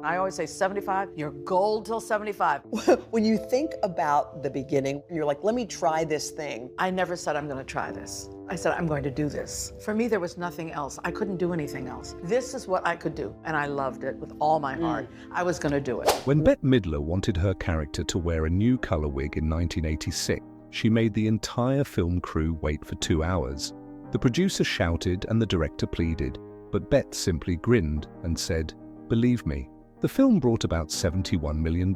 I always say 75, you're gold till 75. When you think about the beginning, you're like, let me try this thing. I never said I'm gonna try this. I said I'm going to do this. For me, there was nothing else. I couldn't do anything else. This is what I could do, and I loved it with all my heart. I was gonna do it. When Bette Midler wanted her character to wear a new color wig in 1986, she made the entire film crew wait for 2 hours. The producer shouted and the director pleaded, but Bette simply grinned and said, "Believe me." The film brought about $71 million.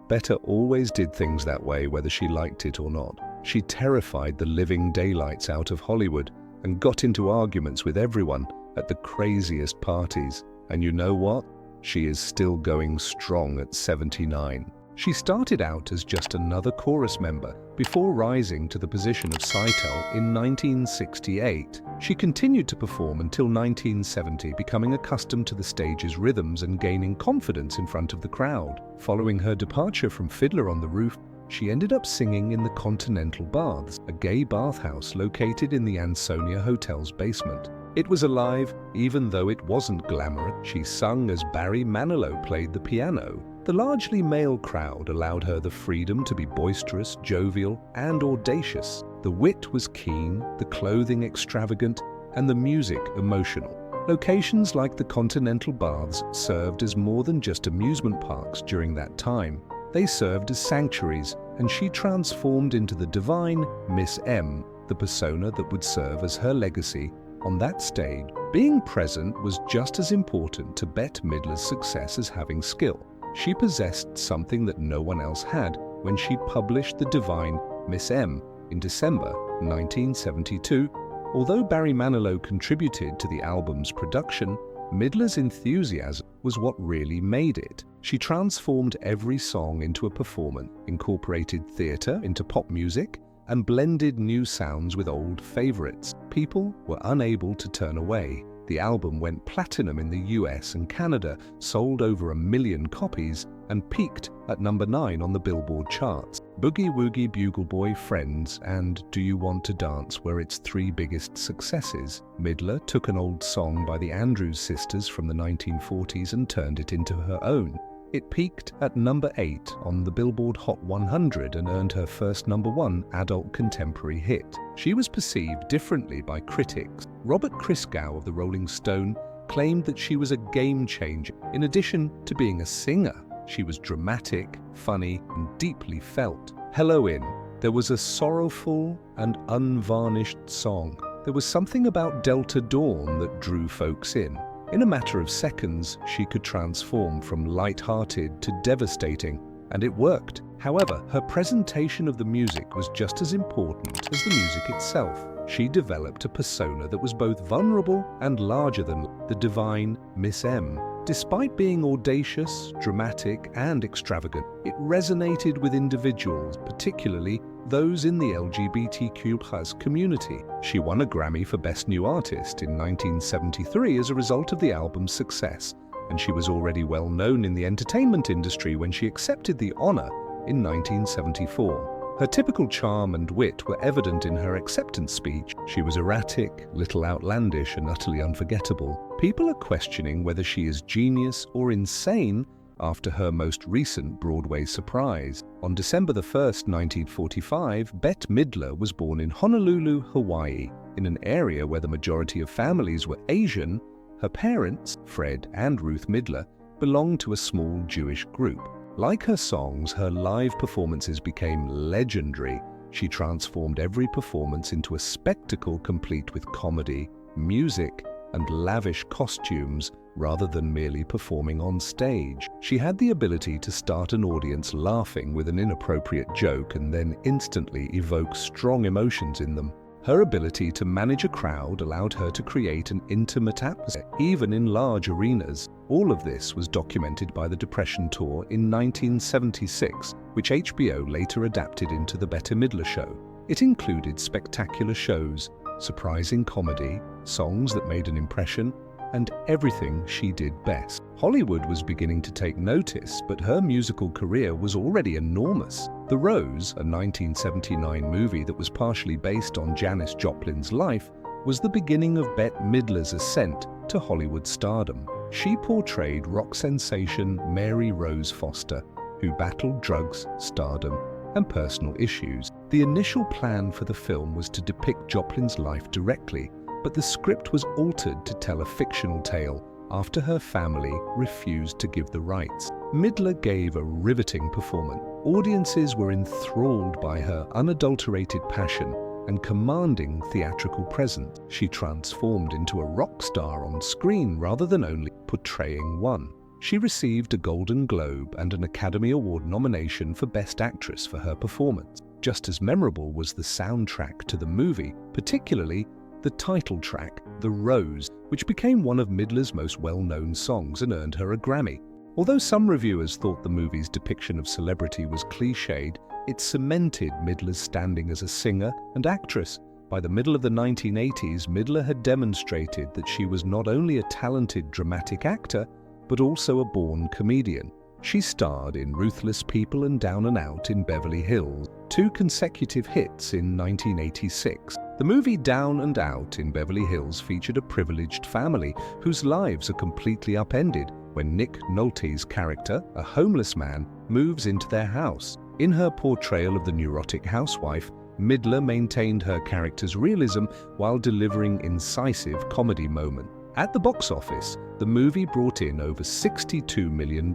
Bette always did things that way, whether she liked it or not. She terrified the living daylights out of Hollywood and got into arguments with everyone at the craziest parties. And you know what? She is still going strong at 79. She started out as just another chorus member before rising to the position of Seitel in 1968. She continued to perform until 1970, becoming accustomed to the stage's rhythms and gaining confidence in front of the crowd. Following her departure from Fiddler on the Roof, she ended up singing in the Continental Baths, a gay bathhouse located in the Ansonia Hotel's basement. It was alive, even though it wasn't glamorous. She sung as Barry Manilow played the piano. The largely male crowd allowed her the freedom to be boisterous, jovial, and audacious. The wit was keen, the clothing extravagant, and the music emotional. Locations like the Continental Baths served as more than just amusement parks during that time. They served as sanctuaries, and she transformed into the divine Miss M, the persona that would serve as her legacy on that stage. Being present was just as important to Bette Midler's success as having skill. She possessed something that no one else had when she published The Divine Miss M in December 1972. Although Barry Manilow contributed to the album's production, Midler's enthusiasm was what really made it. She transformed every song into a performance, incorporated theater into pop music, and blended new sounds with old favorites. People were unable to turn away. The album went platinum in the US and Canada, sold over 1 million copies, and peaked at number 9 on the Billboard charts. Boogie Woogie Bugle Boy, Friends, and Do You Want to Dance were its 3 biggest successes. Midler took an old song by the Andrews Sisters from the 1940s and turned it into her own. It peaked at number 8 on the Billboard Hot 100 and earned her first number 1 adult contemporary hit. She was perceived differently by critics. Robert Christgau of the Rolling Stone claimed that she was a game changer. In addition to being a singer, she was dramatic, funny, and deeply felt. Hello In. There was a sorrowful and unvarnished song. There was something about Delta Dawn that drew folks in. In a matter of seconds, she could transform from light-hearted to devastating, and it worked. However, her presentation of the music was just as important as the music itself. She developed a persona that was both vulnerable and larger than the divine Miss M. Despite being audacious, dramatic, and extravagant, it resonated with individuals, particularly those in the LGBTQ+ community. She won a Grammy for Best New Artist in 1973 as a result of the album's success, and she was already well known in the entertainment industry when she accepted the honor in 1974. Her typical charm and wit were evident in her acceptance speech. She was erratic, little outlandish, and utterly unforgettable. People are questioning whether she is genius or insane after her most recent Broadway surprise. On December 1st, 1945, Bette Midler was born in Honolulu, Hawaii. In an area where the majority of families were Asian, her parents, Fred and Ruth Midler, belonged to a small Jewish group. Like her songs, her live performances became legendary. She transformed every performance into a spectacle complete with comedy, music, and lavish costumes rather than merely performing on stage. She had the ability to start an audience laughing with an inappropriate joke and then instantly evoke strong emotions in them. Her ability to manage a crowd allowed her to create an intimate atmosphere, even in large arenas. All of this was documented by the Depression Tour in 1976, which HBO later adapted into The Bette Midler Show. It included spectacular shows, surprising comedy, songs that made an impression, and everything she did best. Hollywood was beginning to take notice, but her musical career was already enormous. The Rose, a 1979 movie that was partially based on Janis Joplin's life, was the beginning of Bette Midler's ascent to Hollywood stardom. She portrayed rock sensation Mary Rose Foster, who battled drugs, stardom, and personal issues. The initial plan for the film was to depict Joplin's life directly, but the script was altered to tell a fictional tale after her family refused to give the rights. Midler gave a riveting performance. Audiences were enthralled by her unadulterated passion and commanding theatrical presence. She transformed into a rock star on screen rather than only portraying one. She received a Golden Globe and an Academy Award nomination for Best Actress for her performance. Just as memorable was the soundtrack to the movie, particularly the title track, The Rose, which became one of Midler's most well-known songs and earned her a Grammy. Although some reviewers thought the movie's depiction of celebrity was cliched, it cemented Midler's standing as a singer and actress. By the middle of the 1980s, Midler had demonstrated that she was not only a talented dramatic actor, but also a born comedian. She starred in Ruthless People and Down and Out in Beverly Hills, two consecutive hits in 1986. The movie Down and Out in Beverly Hills featured a privileged family whose lives are completely upended when Nick Nolte's character, a homeless man, moves into their house. In her portrayal of the neurotic housewife, Midler maintained her character's realism while delivering incisive comedy moments. At the box office, the movie brought in over $62 million,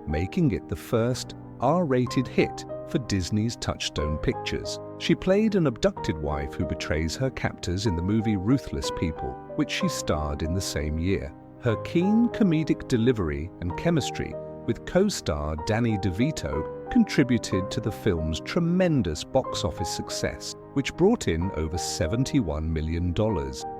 making it the first R-rated hit for Disney's Touchstone Pictures. She played an abducted wife who betrays her captors in the movie Ruthless People, which she starred in the same year. Her keen comedic delivery and chemistry with co-star Danny DeVito contributed to the film's tremendous box office success, which brought in over $71 million.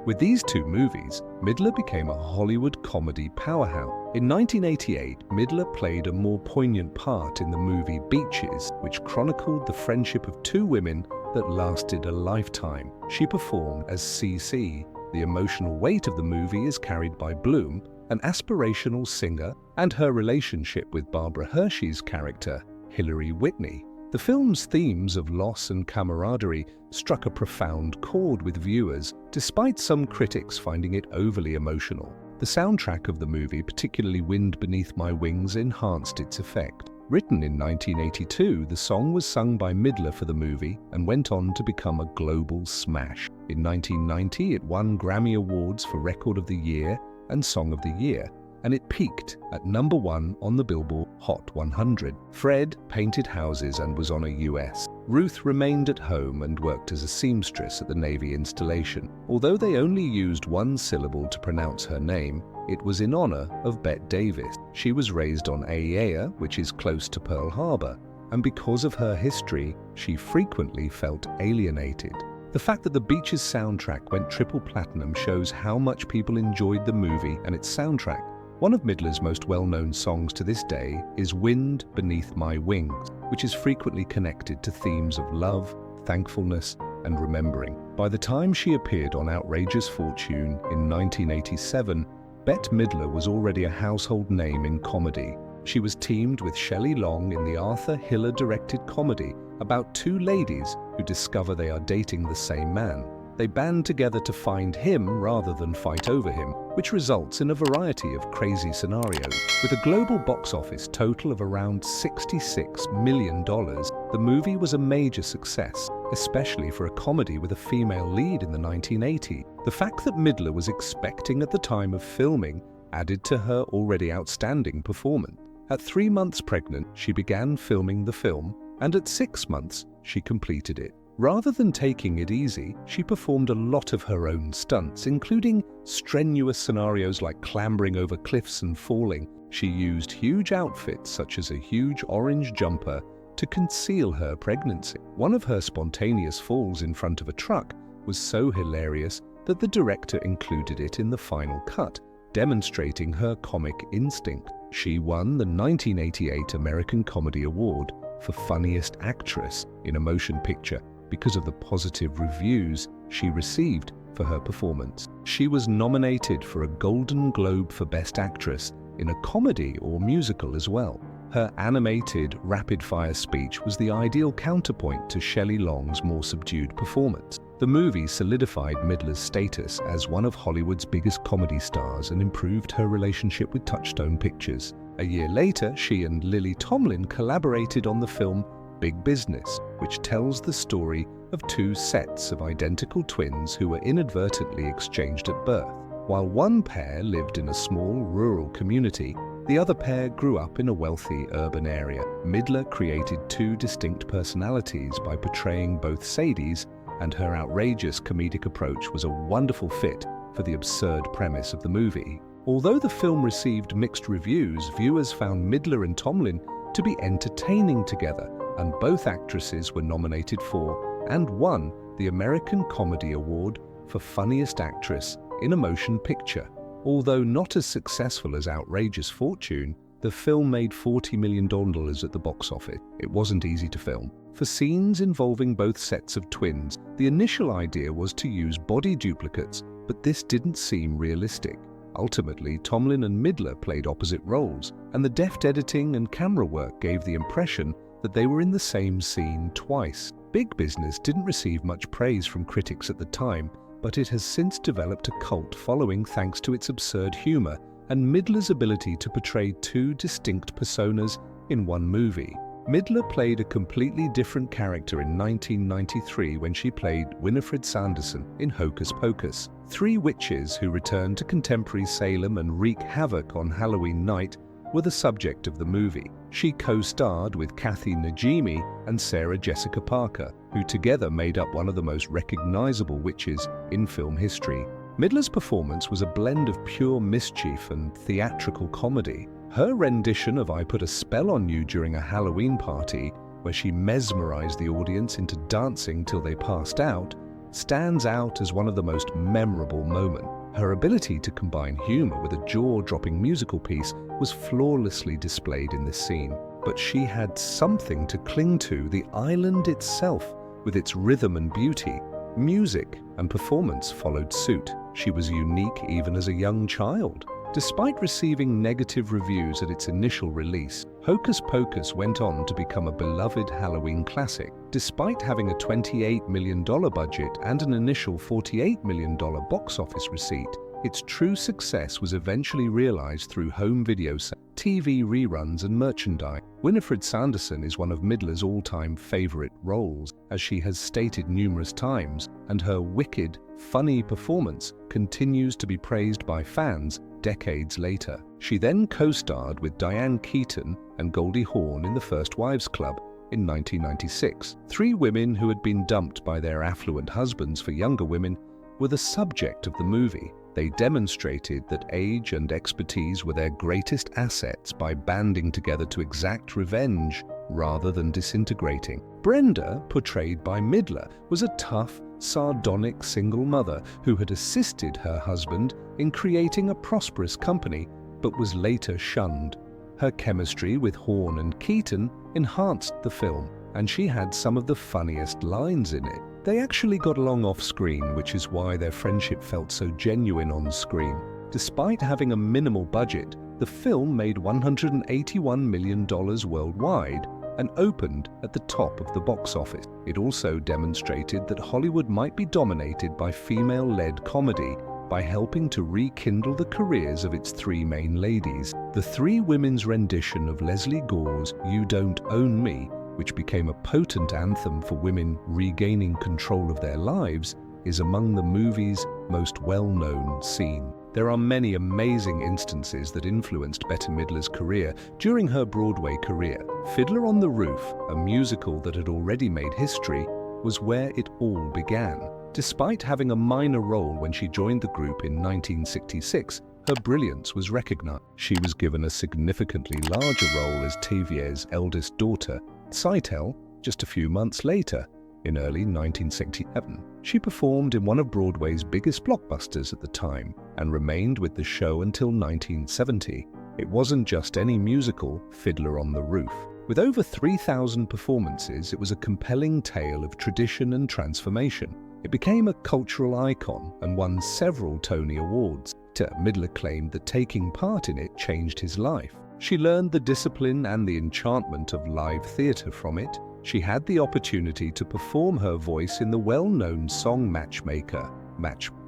With these two movies, Midler became a Hollywood comedy powerhouse. In 1988, Midler played a more poignant part in the movie Beaches, which chronicled the friendship of two women that lasted a lifetime. She performed as CC. The emotional weight of the movie is carried by Bloom, an aspirational singer, and her relationship with Barbara Hershey's character, Hillary Whitney. The film's themes of loss and camaraderie struck a profound chord with viewers, despite some critics finding it overly emotional. The soundtrack of the movie, particularly Wind Beneath My Wings, enhanced its effect. Written in 1982, the song was sung by Midler for the movie and went on to become a global smash. In 1990, it won Grammy Awards for Record of the Year and Song of the Year, and it peaked at #1 on the Billboard Hot 100. Fred painted houses and was on a US. Ruth remained at home and worked as a seamstress at the Navy installation. Although they only used one syllable to pronounce her name, it was in honor of Bette Davis. She was raised on Aiea, which is close to Pearl Harbor, and because of her history, she frequently felt alienated. The fact that the Beaches soundtrack went triple platinum shows how much people enjoyed the movie and its soundtrack. One of Midler's most well-known songs to this day is Wind Beneath My Wings, which is frequently connected to themes of love, thankfulness, and remembering. By the time she appeared on Outrageous Fortune in 1987, Bette Midler was already a household name in comedy. She was teamed with Shelley Long in the Arthur Hiller-directed comedy about two ladies who discover they are dating the same man. They band together to find him rather than fight over him, which results in a variety of crazy scenarios. With a global box office total of around $66 million, the movie was a major success, especially for a comedy with a female lead in the 1980s. The fact that Midler was expecting at the time of filming added to her already outstanding performance. At 3 months pregnant, she began filming the film, and at 6 months, she completed it. Rather than taking it easy, she performed a lot of her own stunts, including strenuous scenarios like clambering over cliffs and falling. She used huge outfits such as a huge orange jumper to conceal her pregnancy. One of her spontaneous falls in front of a truck was so hilarious that the director included it in the final cut, demonstrating her comic instinct. She won the 1988 American Comedy Award for Funniest Actress in a Motion Picture because of the positive reviews she received for her performance. She was nominated for a Golden Globe for Best Actress in a comedy or musical as well. Her animated, rapid-fire speech was the ideal counterpoint to Shelley Long's more subdued performance. The movie solidified Midler's status as one of Hollywood's biggest comedy stars and improved her relationship with Touchstone Pictures. A year later, she and Lily Tomlin collaborated on the film Big Business, which tells the story of two sets of identical twins who were inadvertently exchanged at birth. While one pair lived in a small rural community, the other pair grew up in a wealthy urban area. Midler created two distinct personalities by portraying both Sadie's, and her outrageous comedic approach was a wonderful fit for the absurd premise of the movie. Although the film received mixed reviews, viewers found Midler and Tomlin to be entertaining together, and both actresses were nominated for and won the American Comedy Award for Funniest Actress in a Motion Picture. Although not as successful as Outrageous Fortune, the film made $40 million at the box office. It wasn't easy to film. For scenes involving both sets of twins, the initial idea was to use body duplicates, but this didn't seem realistic. Ultimately, Tomlin and Midler played opposite roles, and the deft editing and camera work gave the impression that they were in the same scene twice. Big Business didn't receive much praise from critics at the time, but it has since developed a cult following thanks to its absurd humor and Midler's ability to portray two distinct personas in one movie. Midler played a completely different character in 1993 when she played Winifred Sanderson in Hocus Pocus. Three witches who return to contemporary Salem and wreak havoc on Halloween night were the subject of the movie. She co-starred with Kathy Najimy and Sarah Jessica Parker, who together made up one of the most recognizable witches in film history. Midler's performance was a blend of pure mischief and theatrical comedy. Her rendition of I Put a Spell on You during a Halloween party, where she mesmerized the audience into dancing till they passed out, stands out as one of the most memorable moments. Her ability to combine humor with a jaw-dropping musical piece was flawlessly displayed in this scene. But she had something to cling to, the island itself, with its rhythm and beauty. Music and performance followed suit. She was unique even as a young child. Despite receiving negative reviews at its initial release, Hocus Pocus went on to become a beloved Halloween classic. Despite having a $28 million budget and an initial $48 million box office receipt, its true success was eventually realized through home video sales, TV reruns, and merchandise. Winifred Sanderson is one of Midler's all-time favorite roles, as she has stated numerous times, and her wicked, funny performance continues to be praised by fans decades later. She then co-starred with Diane Keaton and Goldie Hawn in The First Wives Club in 1996. Three women who had been dumped by their affluent husbands for younger women were the subject of the movie. They demonstrated that age and expertise were their greatest assets by banding together to exact revenge rather than disintegrating. Brenda, portrayed by Midler, was a tough, sardonic single mother who had assisted her husband in creating a prosperous company but was later shunned. Her chemistry with Hawn and Keaton enhanced the film, and she had some of the funniest lines in it. They actually got along off-screen, which is why their friendship felt so genuine on screen. Despite having a minimal budget, the film made $181 million worldwide and opened at the top of the box office. It also demonstrated that Hollywood might be dominated by female-led comedy by helping to rekindle the careers of its three main ladies. The three women's rendition of Leslie Gore's You Don't Own Me, which became a potent anthem for women regaining control of their lives, is among the movie's most well-known scenes. There are many amazing instances that influenced Bette Midler's career during her Broadway career. Fiddler on the Roof, a musical that had already made history, was where it all began. Despite having a minor role when she joined the group in 1966, her brilliance was recognized. She was given a significantly larger role as Tavier's eldest daughter, Seitel, just a few months later. In early 1967, she performed in one of Broadway's biggest blockbusters at the time and remained with the show until 1970. It wasn't just any musical, Fiddler on the Roof. With over 3,000 performances, it was a compelling tale of tradition and transformation. It became a cultural icon and won several Tony Awards. Midler claimed that taking part in it changed his life. She learned the discipline and the enchantment of live theatre from it, she had the opportunity to perform her voice in the well-known song Matchmaker,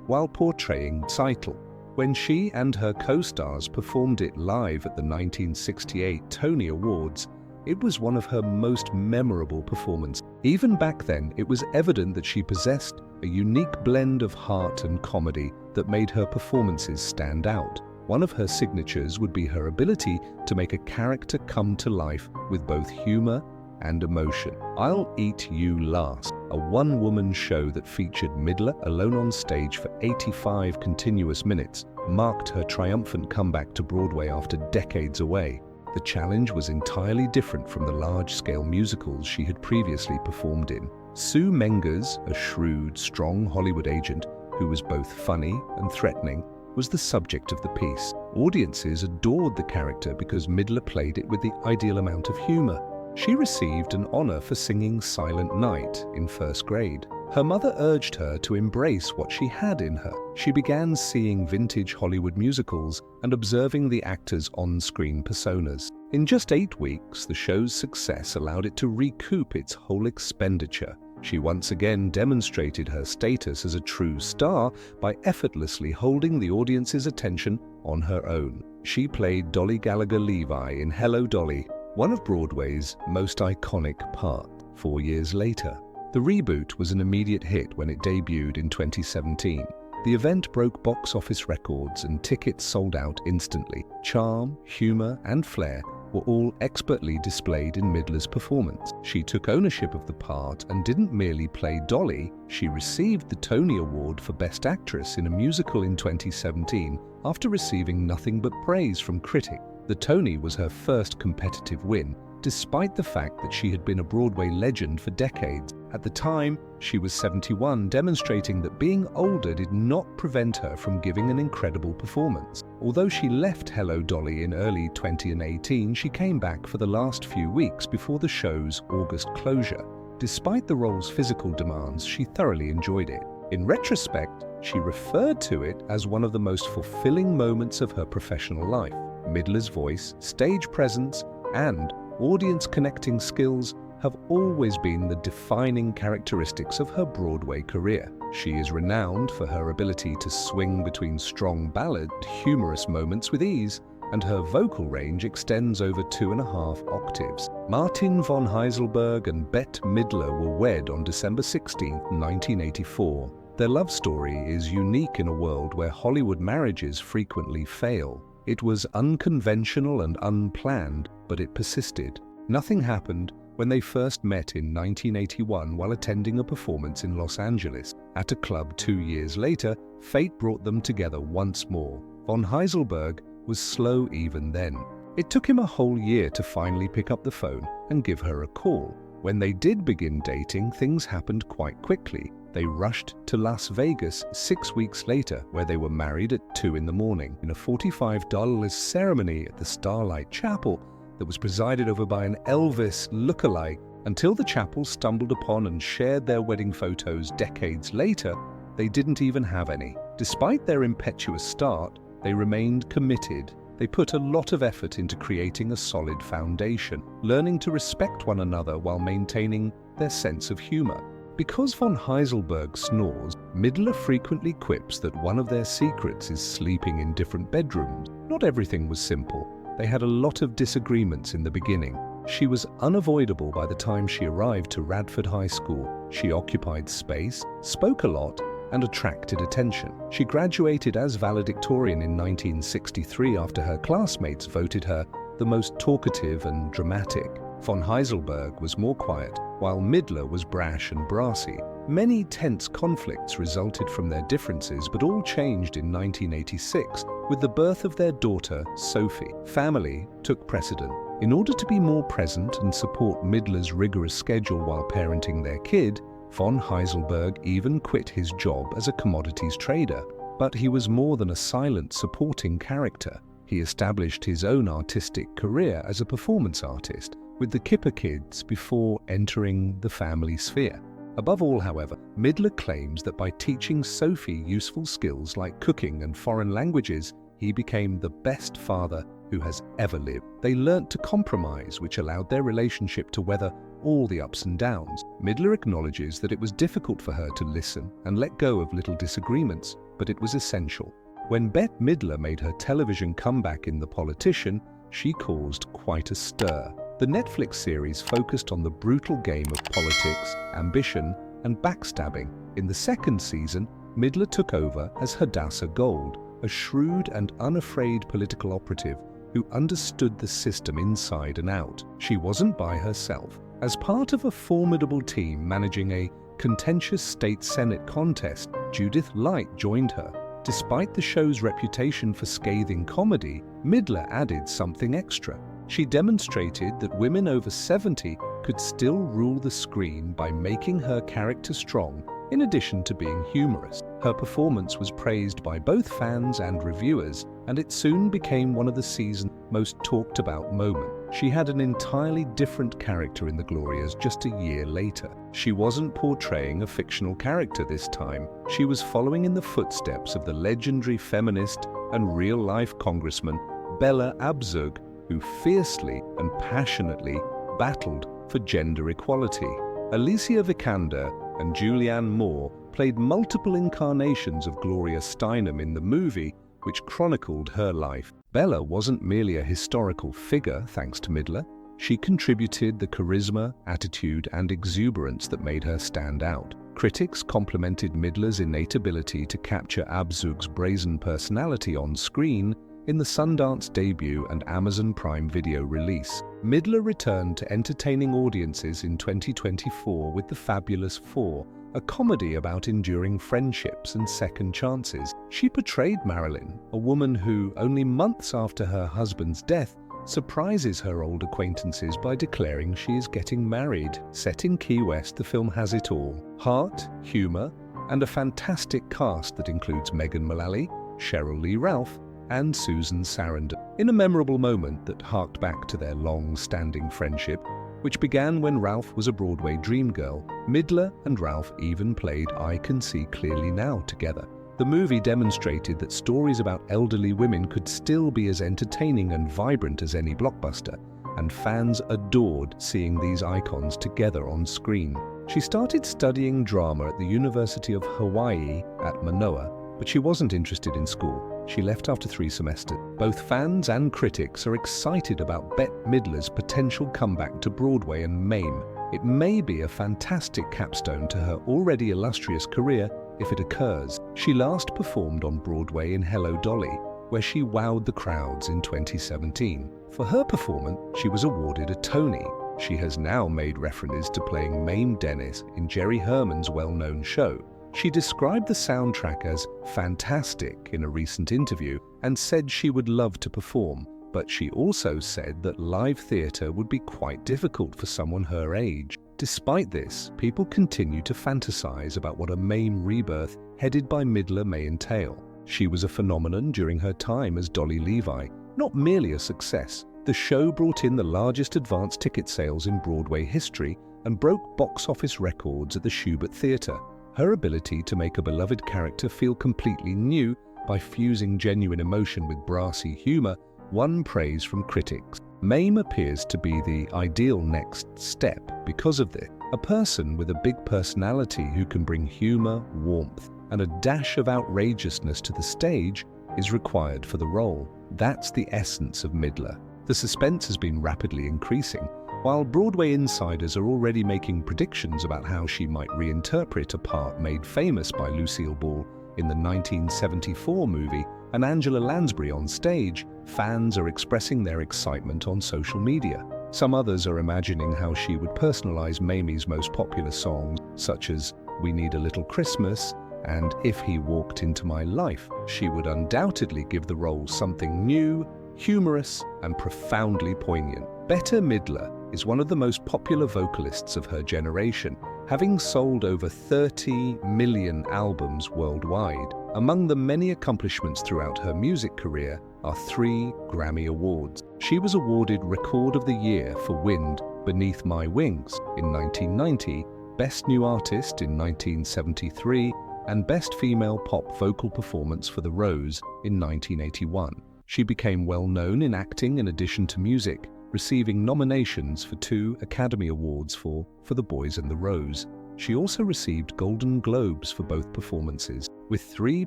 while portraying Seitl. When she and her co-stars performed it live at the 1968 Tony Awards, it was one of her most memorable performances. Even back then, it was evident that she possessed a unique blend of heart and comedy that made her performances stand out. One of her signatures would be her ability to make a character come to life with both humor and emotion. I'll Eat You Last, a one-woman show that featured Midler alone on stage for 85 continuous minutes, marked her triumphant comeback to Broadway after decades away. The challenge was entirely different from the large-scale musicals she had previously performed in. Sue Mengers, a shrewd, strong Hollywood agent who was both funny and threatening, was the subject of the piece. Audiences adored the character because Midler played it with the ideal amount of humor. She received an honor for singing Silent Night in first grade. Her mother urged her to embrace what she had in her. She began seeing vintage Hollywood musicals and observing the actors' on-screen personas. In just 8 weeks, the show's success allowed it to recoup its whole expenditure. She once again demonstrated her status as a true star by effortlessly holding the audience's attention on her own. She played Dolly Gallagher Levi in Hello, Dolly, one of Broadway's most iconic parts. 4 years later, the reboot was an immediate hit when it debuted in 2017. The event broke box office records and tickets sold out instantly. Charm, humor, and flair were all expertly displayed in Midler's performance. She took ownership of the part and didn't merely play Dolly, she received the Tony Award for Best Actress in a Musical in 2017 after receiving nothing but praise from critics. The Tony was her first competitive win, despite the fact that she had been a Broadway legend for decades. At the time, she was 71, demonstrating that being older did not prevent her from giving an incredible performance. Although she left Hello, Dolly in early 2018, she came back for the last few weeks before the show's August closure. Despite the role's physical demands, she thoroughly enjoyed it. In retrospect, she referred to it as one of the most fulfilling moments of her professional life. Midler's voice, stage presence, and audience connecting skills have always been the defining characteristics of her Broadway career. She is renowned for her ability to swing between strong ballad and humorous moments with ease, and her vocal range extends over 2.5 octaves. Martin von Heiselberg and Bette Midler were wed on December 16, 1984. Their love story is unique in a world where Hollywood marriages frequently fail. It was unconventional and unplanned, but it persisted. Nothing happened when they first met in 1981 while attending a performance in Los Angeles. At a club 2 years later, fate brought them together once more. Von Heiselberg was slow even then. It took him a whole year to finally pick up the phone and give her a call. When they did begin dating, things happened quite quickly. They rushed to Las Vegas 6 weeks later, where they were married at 2 in the morning in a $45 ceremony at the Starlight Chapel that was presided over by an Elvis lookalike. Until the chapel stumbled upon and shared their wedding photos decades later, they didn't even have any. Despite their impetuous start, they remained committed. They put a lot of effort into creating a solid foundation, learning to respect one another while maintaining their sense of humor. Because von Heiselberg snores, Midler frequently quips that one of their secrets is sleeping in different bedrooms. Not everything was simple. They had a lot of disagreements in the beginning. She was unavoidable by the time she arrived to Radford High School. She occupied space, spoke a lot, and attracted attention. She graduated as valedictorian in 1963 after her classmates voted her the most talkative and dramatic. Von Heiselberg was more quiet, while Midler was brash and brassy. Many tense conflicts resulted from their differences, but all changed in 1986 with the birth of their daughter, Sophie. Family took precedent. In order to be more present and support Midler's rigorous schedule while parenting their kid, von Heiselberg even quit his job as a commodities trader. But he was more than a silent, supporting character. He established his own artistic career as a performance artist with the Kipper Kids before entering the family sphere. Above all, however, Midler claims that by teaching Sophie useful skills like cooking and foreign languages, he became the best father who has ever lived. They learnt to compromise, which allowed their relationship to weather all the ups and downs. Midler acknowledges that it was difficult for her to listen and let go of little disagreements, but it was essential. When Bette Midler made her television comeback in The Politician, she caused quite a stir. The Netflix series focused on the brutal game of politics, ambition, and backstabbing. In the second season, Midler took over as Hadassah Gold, a shrewd and unafraid political operative who understood the system inside and out. She wasn't by herself. As part of a formidable team managing a contentious state senate contest, Judith Light joined her. Despite the show's reputation for scathing comedy, Midler added something extra. She demonstrated that women over 70 could still rule the screen by making her character strong, in addition to being humorous. Her performance was praised by both fans and reviewers, and it soon became one of the season's most talked about moments. She had an entirely different character in The Glorias just a year later. She wasn't portraying a fictional character this time. She was following in the footsteps of the legendary feminist and real-life congressman Bella Abzug, who fiercely and passionately battled for gender equality. Alicia Vikander and Julianne Moore played multiple incarnations of Gloria Steinem in the movie, which chronicled her life. Bella wasn't merely a historical figure, thanks to Midler. She contributed the charisma, attitude, and exuberance that made her stand out. Critics complimented Midler's innate ability to capture Abzug's brazen personality on screen in the Sundance debut and Amazon Prime Video release. Midler returned to entertaining audiences in 2024 with The Fabulous Four, a comedy about enduring friendships and second chances. She portrayed Marilyn, a woman who, only months after her husband's death, surprises her old acquaintances by declaring she is getting married. Set in Key West, the film has it all: heart, humor, and a fantastic cast that includes Megan Mullally, Cheryl Lee Ralph, and Susan Sarandon. In a memorable moment that harked back to their long-standing friendship, which began when Ralph was a Broadway dream girl, Midler and Ralph even played I Can See Clearly Now together. The movie demonstrated that stories about elderly women could still be as entertaining and vibrant as any blockbuster, and fans adored seeing these icons together on screen. She started studying drama at the University of Hawaii at Manoa, but she wasn't interested in school. She left after 3 semesters. Both fans and critics are excited about Bette Midler's potential comeback to Broadway and MAME. It may be a fantastic capstone to her already illustrious career if it occurs. She last performed on Broadway in Hello, Dolly, where she wowed the crowds in 2017. For her performance, she was awarded a Tony. She has now made references to playing Mame Dennis in Jerry Herman's well-known show. She described the soundtrack as fantastic in a recent interview and said she would love to perform, but she also said that live theatre would be quite difficult for someone her age. Despite this, people continue to fantasize about what a MAME rebirth headed by Midler may entail. She was a phenomenon during her time as Dolly Levi, not merely a success. The show brought in the largest advance ticket sales in Broadway history and broke box office records at the Shubert Theatre. Her ability to make a beloved character feel completely new by fusing genuine emotion with brassy humor won praise from critics. MAME appears to be the ideal next step because of this. A person with a big personality who can bring humor, warmth, and a dash of outrageousness to the stage is required for the role. That's the essence of Midler. The suspense has been rapidly increasing, while Broadway insiders are already making predictions about how she might reinterpret a part made famous by Lucille Ball in the 1974 movie and Angela Lansbury on stage. Fans are expressing their excitement on social media. Some others are imagining how she would personalize Mamie's most popular songs, such as We Need a Little Christmas and If He Walked Into My Life. She would undoubtedly give the role something new, humorous, and profoundly poignant. Bette Midler is one of the most popular vocalists of her generation, having sold over 30 million albums worldwide. Among the many accomplishments throughout her music career are 3 Grammy Awards. She was awarded Record of the Year for Wind Beneath My Wings in 1990, Best New Artist in 1973, and Best Female Pop Vocal Performance for The Rose in 1981. She became well known in acting in addition to music, receiving nominations for 2 Academy Awards for The Boys and the Rose. She also received Golden Globes for both performances, with 3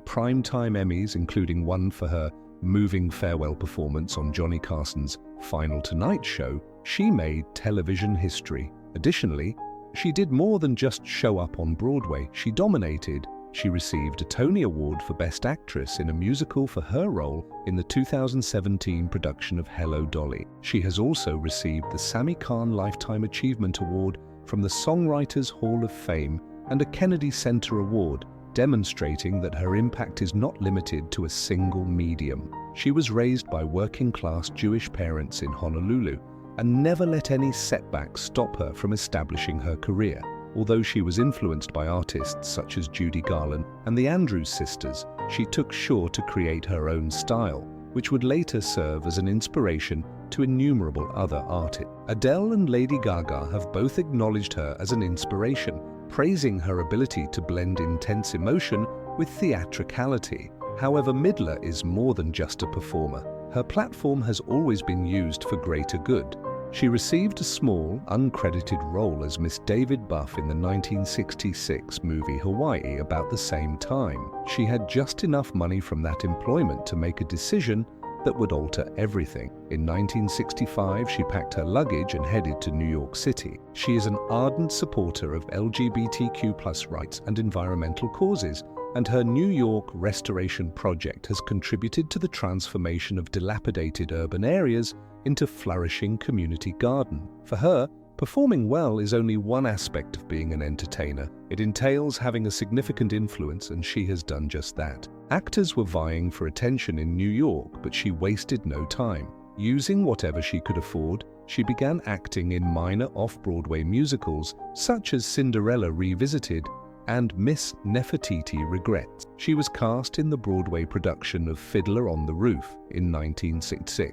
Primetime Emmys, including one for her moving farewell performance on Johnny Carson's Final Tonight show. She made television history. Additionally, she did more than just show up on Broadway. She dominated. She received a Tony Award for Best Actress in a musical for her role in the 2017 production of Hello, Dolly. She has also received the Sami Khan Lifetime Achievement Award from the Songwriters Hall of Fame and a Kennedy Center Award, demonstrating that her impact is not limited to a single medium. She was raised by working-class Jewish parents in Honolulu and never let any setbacks stop her from establishing her career. Although she was influenced by artists such as Judy Garland and the Andrews Sisters, she took sure to create her own style, which would later serve as an inspiration to innumerable other artists. Adele and Lady Gaga have both acknowledged her as an inspiration, praising her ability to blend intense emotion with theatricality. However, Midler is more than just a performer. Her platform has always been used for greater good. She received a small, uncredited role as Miss David Buff in the 1966 movie Hawaii about the same time. She had just enough money from that employment to make a decision that would alter everything. In 1965, she packed her luggage and headed to New York City. She is an ardent supporter of LGBTQ+ rights and environmental causes, and her New York Restoration Project has contributed to the transformation of dilapidated urban areas into flourishing community garden. For her, performing well is only one aspect of being an entertainer. It entails having a significant influence, and she has done just that. Actors were vying for attention in New York, but she wasted no time. Using whatever she could afford, she began acting in minor off-Broadway musicals such as Cinderella Revisited and Miss Nefertiti Regrets. She was cast in the Broadway production of Fiddler on the Roof in 1966.